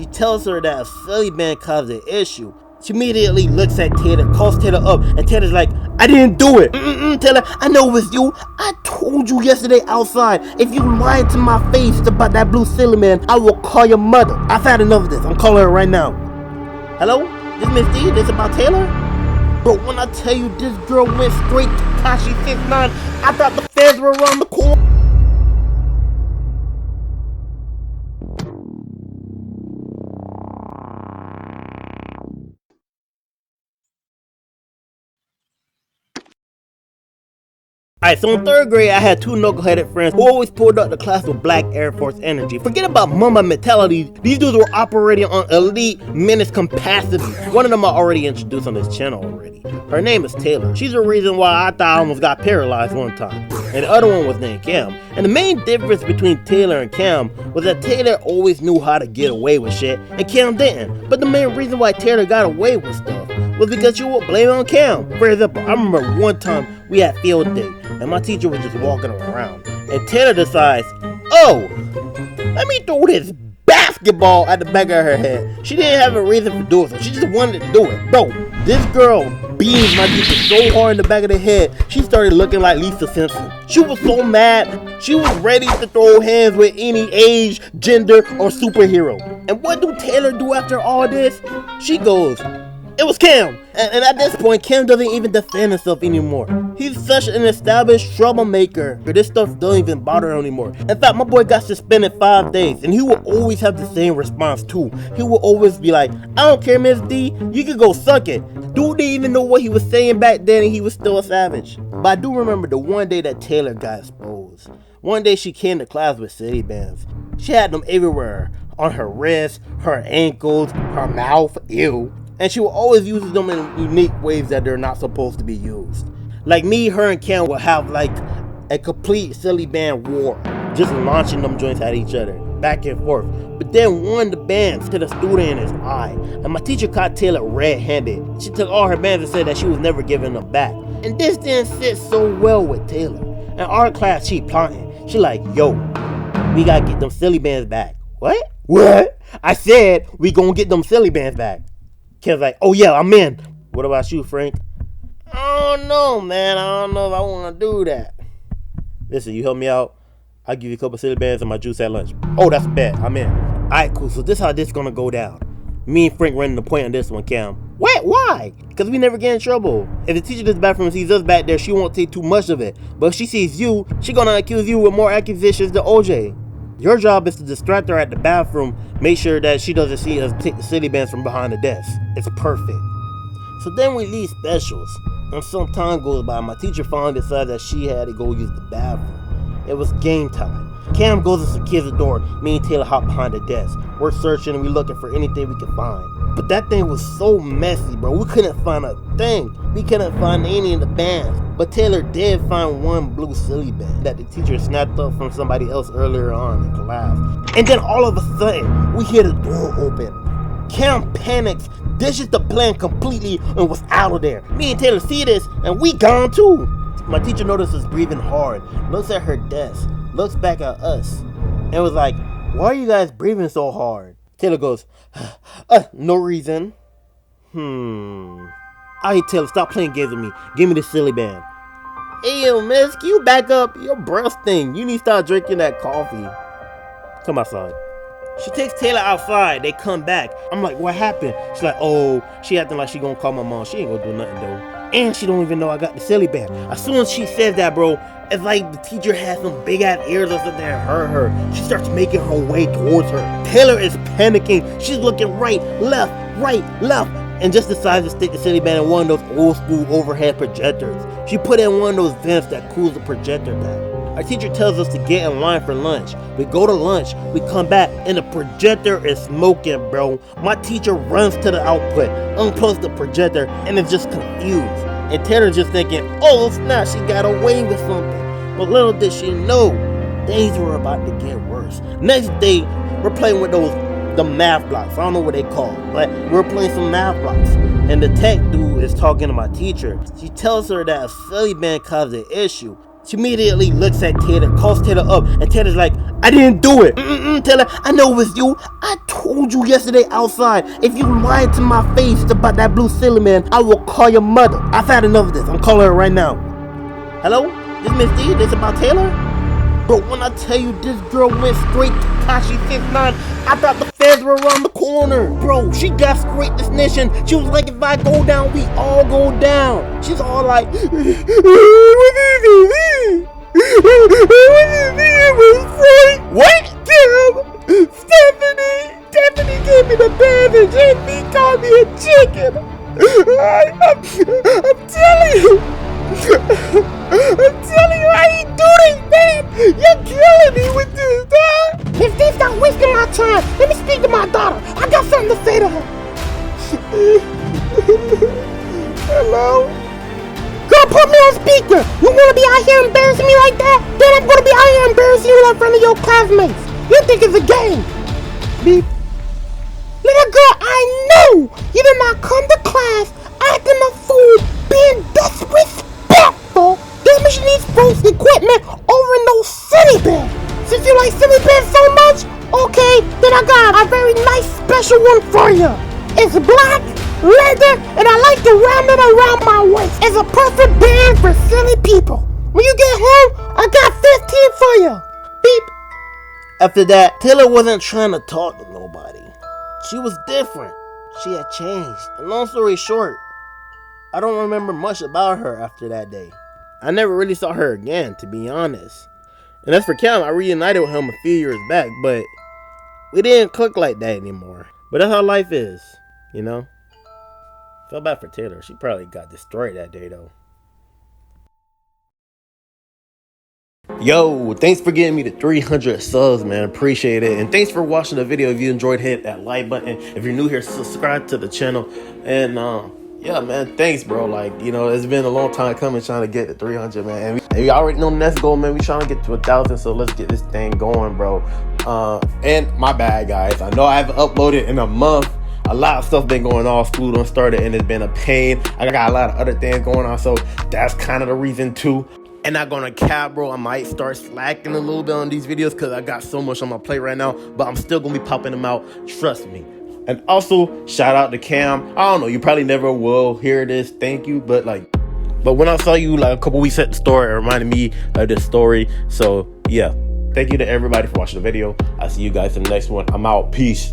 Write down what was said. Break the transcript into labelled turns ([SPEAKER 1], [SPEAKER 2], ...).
[SPEAKER 1] She tells her that a silly band caused an issue. She immediately looks at Taylor, calls Taylor up, and Taylor's like, I didn't do it. Taylor, I know it was you. I told you yesterday outside, if you lied to my face about that blue silly man, I will call your mother. I've had enough of this. I'm calling her right now. Hello? This Miss D? This about Taylor? Bro, when I tell you this girl went straight to Kashi 69, I thought the feds were around the corner. Alright, so in 3rd grade, I had 2 knuckleheaded friends who always pulled up the class with black Air Force energy. Forget about Mamba mentality, these dudes were operating on elite menace capacity. One of them I already introduced on this channel already. Her name is Taylor. She's the reason why I thought I almost got paralyzed one time. And the other one was named Cam. And the main difference between Taylor and Cam was that Taylor always knew how to get away with shit, and Cam didn't. But the main reason why Taylor got away with stuff was because she would blame it on Cam. For example, I remember one time we had field day, and my teacher was just walking around, and Taylor decides, oh, let me throw this basketball at the back of her head. She didn't have a reason for doing so, she just wanted to do it. Bro, this girl beamed my teacher so hard in the back of the head, she started looking like Lisa Simpson. She was so mad, she was ready to throw hands with any age, gender, or superhero. And what do Taylor do after all this? She goes, it was Cam. And at this point, Cam doesn't even defend himself anymore. He's such an established troublemaker. This stuff doesn't even bother him anymore. In fact, my boy got suspended 5 days, and he will always have the same response too. He will always be like, I don't care, Miss D, you can go suck it. Dude didn't even know what he was saying back then, and he was still a savage. But I do remember the one day that Taylor got exposed. One day she came to class with city bands. She had them everywhere. On her wrists, her ankles, her mouth, ew. And she will always use them in unique ways that they're not supposed to be used. Like me, her, and Cam will have like a complete silly band war, just launching them joints at each other, back and forth. But then one of the bands hit a student in his eye, and my teacher caught Taylor red-handed. She took all her bands and said that she was never giving them back. And this didn't sit so well with Taylor. In our class, she plotting. She like, yo, we gotta get them silly bands back. What? What? I said we gonna get them silly bands back. Ken's like, oh yeah, I'm in. What about you, Frank? I don't know, man. I don't know if I want to do that. Listen, you help me out, I'll give you a couple silly bands and my juice at lunch. Oh, that's a bet. I'm in. Alright, cool. So this is how this is gonna go down. Me and Frank running the point on this one, Cam. What? Why? Because we never get in trouble. If the teacher in the bathroom sees us back there, she won't take too much of it. But if she sees you, she gonna accuse you with more accusations than OJ. Your job is to distract her at the bathroom, make sure that she doesn't see us take the silly bands from behind the desk. It's perfect. So then we leave specials, and some time goes by. My teacher finally decides that she had to go use the bathroom. It was game time. Cam goes and secures the door. Me and Taylor hop behind the desk. We're searching and we're looking for anything we can find. But that thing was so messy, bro. We couldn't find a thing. We couldn't find any of the bands. But Taylor did find one blue silly band that the teacher snapped up from somebody else earlier on in class. And then all of a sudden, we hear the door open. Cam panics, dishes the plan completely, and was out of there. Me and Taylor see this, and we gone too. My teacher notices breathing hard, looks at her desk, looks back at us, and was like, why are you guys breathing so hard? Taylor goes, no reason. Alright, Taylor, stop playing games with me. Give me the silly band. Hey, yo, miss, can you back up? Your breath stink. You need to start drinking that coffee. Come outside. She takes Taylor outside. They come back. I'm like, what happened? She's like, oh, she acting like she gonna call my mom. She ain't gonna do nothing, though. And she don't even know I got the silly band. As soon as she says that, bro, it's like the teacher has some big ass ears or something that hurt her. She starts making her way towards her. Taylor is panicking. She's looking right, left, and just decides to stick the silly band in one of those old school overhead projectors. She put in one of those vents that cools the projector down. Our teacher tells us to get in line for lunch. We go to lunch, we come back, and the projector is smoking, bro. My teacher runs to the output, unplugs the projector, and is just confused. And Taylor's just thinking, oh snap, she got away with something. But little did she know, things were about to get worse. Next day, we're playing with the math blocks. I don't know what they call it, but we're playing some math blocks. And the tech dude is talking to my teacher. She tells her that a silly band caused an issue. She immediately looks at Taylor, calls Taylor up, and Taylor's like, I didn't do it. Taylor, I know it was you. I told you yesterday outside, if you lied to my face about that blue ceiling man, I will call your mother. I've had enough of this. I'm calling her right now. Hello? This Miss D? This about Taylor? Bro, when I tell you this girl went straight to Kashi 69, I thought the feds were around the corner. Bro, she got straight destination. She was like, if I go down, we all go down. She's all like, what is it? What? Stephanie gave me the bandage and me called me a chicken. I'm telling you. I'm telling you, I ain't do this, man. You're killing me with this, dog. If they stop wasting my time, let me speak to my daughter. I got something to say to her. Hello? Girl, put me on speaker. You wanna be out here embarrassing me like that? Then I'm gonna be out here embarrassing you in front of your classmates. You think it's a game? Beep. Little girl, I know you did not come to class acting a fool, being disrespectful, damaging these folks' equipment over no silly bed. Since you like silly beds so much, okay, then I got a very nice special one for you. It's black, leather, and I like to ram it around my waist. It's a perfect band for silly people. When you get home, I got 15 for you. Beep. After that, Taylor wasn't trying to talk to nobody. She was different. She had changed. And long story short, I don't remember much about her after that day. I never really saw her again, to be honest. And as for Cam, I reunited with him a few years back, but we didn't click like that anymore. But that's how life is, you know? Felt bad for Taylor. She probably got destroyed that day, though. Yo, thanks for getting me to 300 subs, man. Appreciate it. And thanks for watching the video. If you enjoyed, hit that like button. If you're new here, subscribe to the channel. And yeah, man, thanks, bro. Like, you know, it's been a long time coming trying to get to 300, man. And we already know the next goal, man. We trying to get to 1,000, so let's get this thing going, bro. And my bad, guys. I know I haven't uploaded in a month. A lot of stuff been going on. School done started, and it's been a pain. I got a lot of other things going on, so that's kind of the reason, too. And not gonna cap, bro. I might start slacking a little bit on these videos because I got so much on my plate right now. But I'm still gonna be popping them out. Trust me. And also, shout out to Cam. I don't know, you probably never will hear this. Thank you. But when I saw you like a couple weeks at the store, it reminded me of this story. So yeah, thank you to everybody for watching the video. I'll see you guys in the next one. I'm out. Peace.